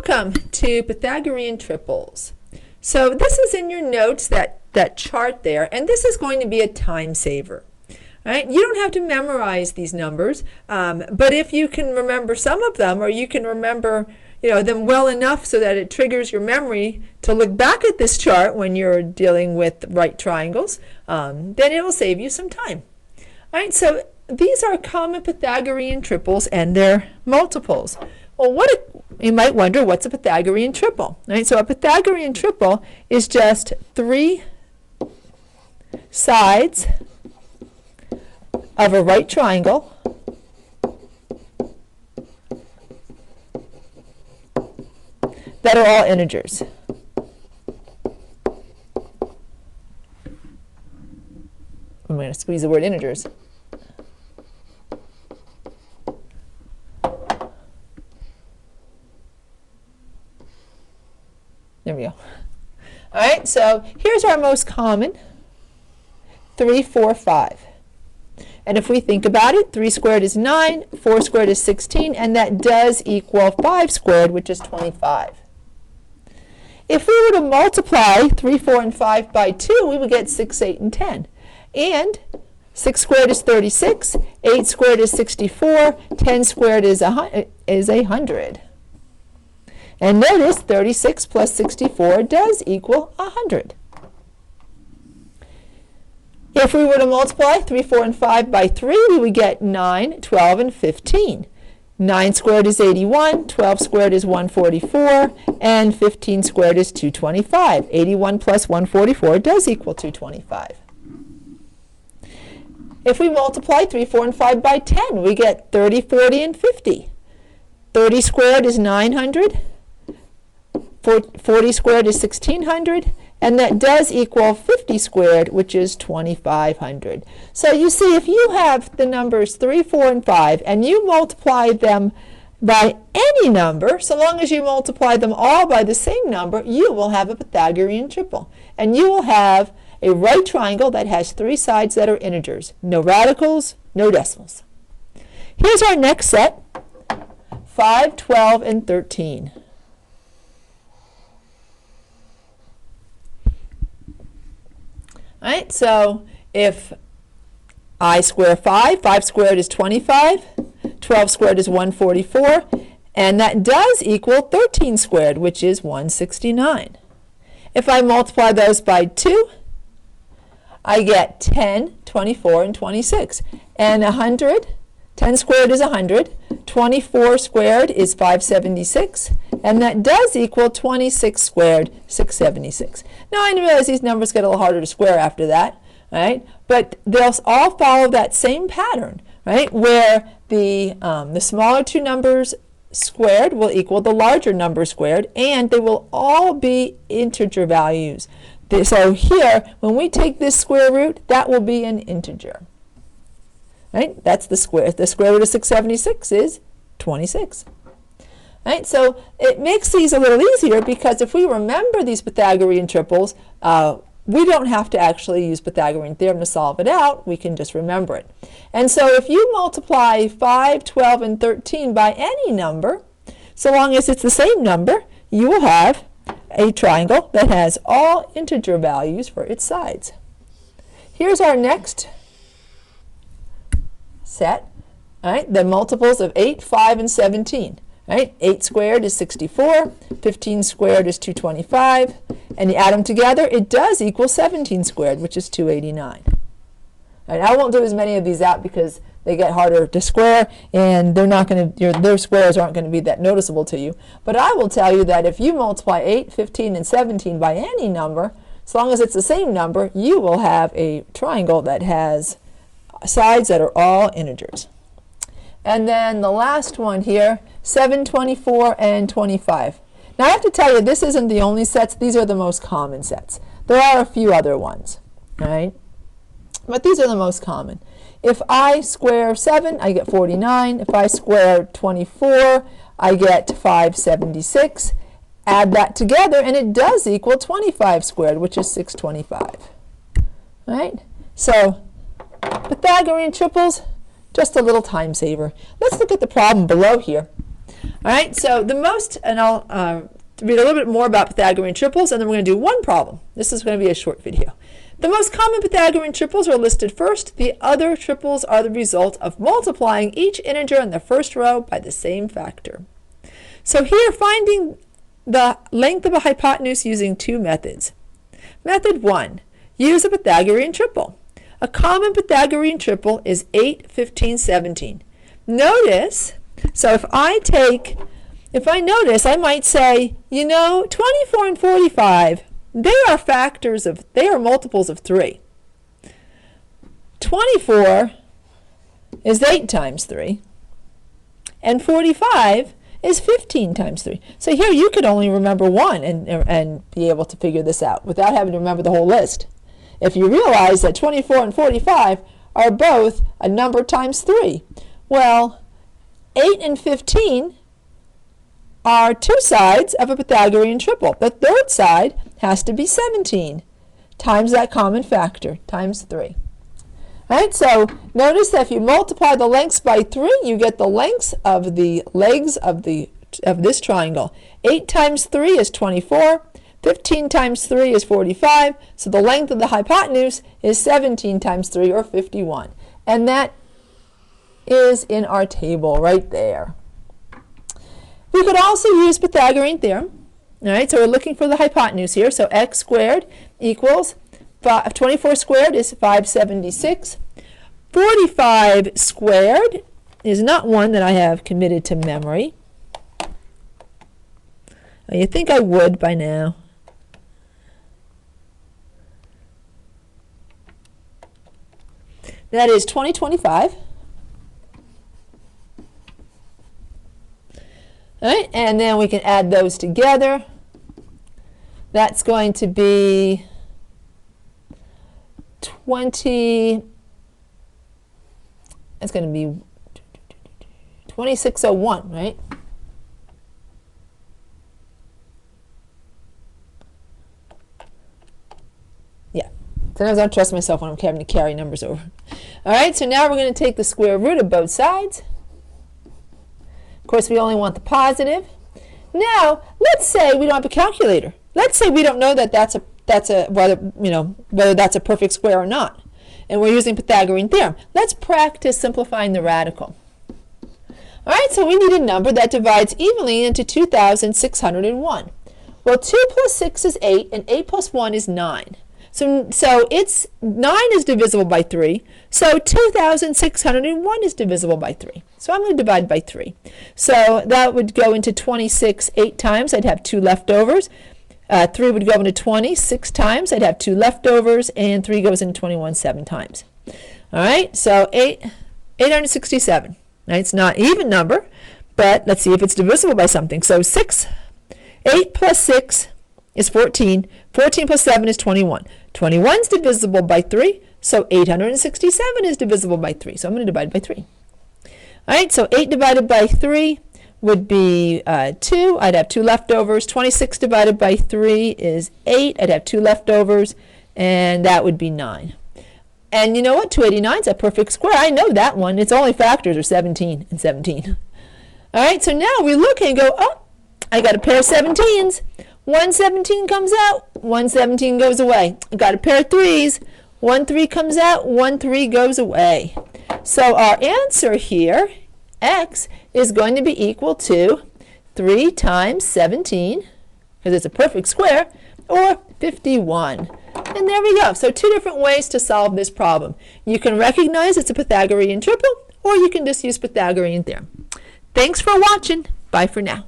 Welcome to Pythagorean triples. So this is in your notes, that chart there, and this is going to be a time saver. Right? You don't have to memorize these numbers, but if you can remember some of them, or you can remember them well enough so that it triggers your memory to look back at this chart when you're dealing with right triangles, then it will save you some time. All right, so these are common Pythagorean triples and their multiples. Well, you might wonder, what's a Pythagorean triple? Right? So a Pythagorean triple is just three sides of a right triangle that are all integers. I'm going to squeeze the word integers. There we go. All right, so here's our most common, 3, 4, 5. And if we think about it, 3 squared is 9, 4 squared is 16, and that does equal 5 squared, which is 25. If we were to multiply 3, 4, and 5 by 2, we would get 6, 8, and 10. And 6 squared is 36, 8 squared is 64, 10 squared is 100. And notice 36 plus 64 does equal 100. If we were to multiply 3, 4, and 5 by 3, we would get 9, 12, and 15. 9 squared is 81, 12 squared is 144, and 15 squared is 225. 81 plus 144 does equal 225. If we multiply 3, 4, and 5 by 10, we get 30, 40, and 50. 30 squared is 900. 40 squared is 1600, and that does equal 50 squared, which is 2500. So you see, if you have the numbers 3, 4, and 5, and you multiply them by any number, so long as you multiply them all by the same number, you will have a Pythagorean triple. And you will have a right triangle that has 3 sides that are integers. No radicals, no decimals. Here's our next set, 5, 12, and 13. All right, so if I square 5, 5 squared is 25, 12 squared is 144, and that does equal 13 squared, which is 169. If I multiply those by 2, I get 10, 24, and 26. And 100, 10 squared is 100, 24 squared is 576, and that does equal 26 squared, 676. Now I realize these numbers get a little harder to square after that, right? But they'll all follow that same pattern, right? Where the smaller two numbers squared will equal the larger number squared, and they will all be integer values. So here, when we take this square root, that will be an integer. Right? That's the square. The square root of 676 is 26. Right? So it makes these a little easier, because if we remember these Pythagorean triples, we don't have to actually use Pythagorean theorem to solve it out. We can just remember it. And so if you multiply 5, 12, and 13 by any number, so long as it's the same number, you will have a triangle that has all integer values for its sides. Here's our next set, right? The multiples of 8, 5, and 17. Right? 8 squared is 64, 15 squared is 225, and you add them together, it does equal 17 squared, which is 289. Right, I won't do as many of these out because they get harder to square, and they're not going to, their squares aren't going to be that noticeable to you. But I will tell you that if you multiply 8, 15, and 17 by any number, as long as it's the same number, you will have a triangle that has sides that are all integers. And then the last one here, 7, 24, and 25. Now I have to tell you, this isn't the only sets. These are the most common sets. There are a few other ones, right? But these are the most common. If I square 7, I get 49. If I square 24, I get 576. Add that together, and it does equal 25 squared, which is 625. Right? So Pythagorean triples, just a little time saver. Let's look at the problem below here. All right, so the most, and I'll read a little bit more about Pythagorean triples, and then we're going to do one problem. This is going to be a short video. The most common Pythagorean triples are listed first. The other triples are the result of multiplying each integer in the first row by the same factor. So here, finding the length of a hypotenuse using two methods. Method 1, use a Pythagorean triple. A common Pythagorean triple is 8, 15, 17. Notice, so if I notice, I might say, 24 and 45, they are multiples of 3. 24 is 8 times 3, and 45 is 15 times 3. So here you could only remember one and be able to figure this out without having to remember the whole list. If you realize that 24 and 45 are both a number times 3, well, 8 and 15 are two sides of a Pythagorean triple. The third side has to be 17 times that common factor, times 3. All right, so notice that if you multiply the lengths by 3, you get the lengths of the legs of this triangle. 8 times 3 is 24. 15 times 3 is 45. So the length of the hypotenuse is 17 times 3, or 51. And that is in our table right there. We could also use Pythagorean theorem. All right, so we're looking for the hypotenuse here. So x squared equals 24 squared is 576. 45 squared is not one that I have committed to memory. You think I would by now. That is 2025. All right, and then we can add those together. That's going to be 2601, right? Yeah. Sometimes I don't trust myself when I'm having to carry numbers over. All right, so now we're going to take the square root of both sides. Of course, we only want the positive. Now, let's say we don't have a calculator. Let's say we don't know that whether that's a perfect square or not, and we're using Pythagorean theorem. Let's practice simplifying the radical. All right, so we need a number that divides evenly into 2,601. Well, 2 plus 6 is 8, and 8 plus 1 is 9. So 9 is divisible by 3, so 2,601 is divisible by 3. So I'm going to divide by 3. So that would go into 26 8 times. I'd have 2 leftovers. 3 would go into 20 6 times. I'd have 2 leftovers, and 3 goes into 21 7 times. All right, so 867. Right? It's not an even number, but let's see if it's divisible by something. So 8 plus 6 is 14. 14 plus 7 is 21. 21 is divisible by 3, so 867 is divisible by 3. So I'm going to divide by 3. All right, so 8 divided by 3 would be 2. I'd have 2 leftovers. 26 divided by 3 is 8. I'd have 2 leftovers, and that would be 9. And you know what? 289 is a perfect square. I know that one. Its only factors are 17 and 17. All right, so now we look and go, oh, I got a pair of 17s. 1 17 comes out, 1 17 goes away. I got a pair of 3s. 1 3 comes out, 1 3 goes away. So our answer here, x, is going to be equal to 3 times 17, because it's a perfect square, or 51. And there we go. So 2 different ways to solve this problem. You can recognize it's a Pythagorean triple, or you can just use Pythagorean theorem. Thanks for watching. Bye for now.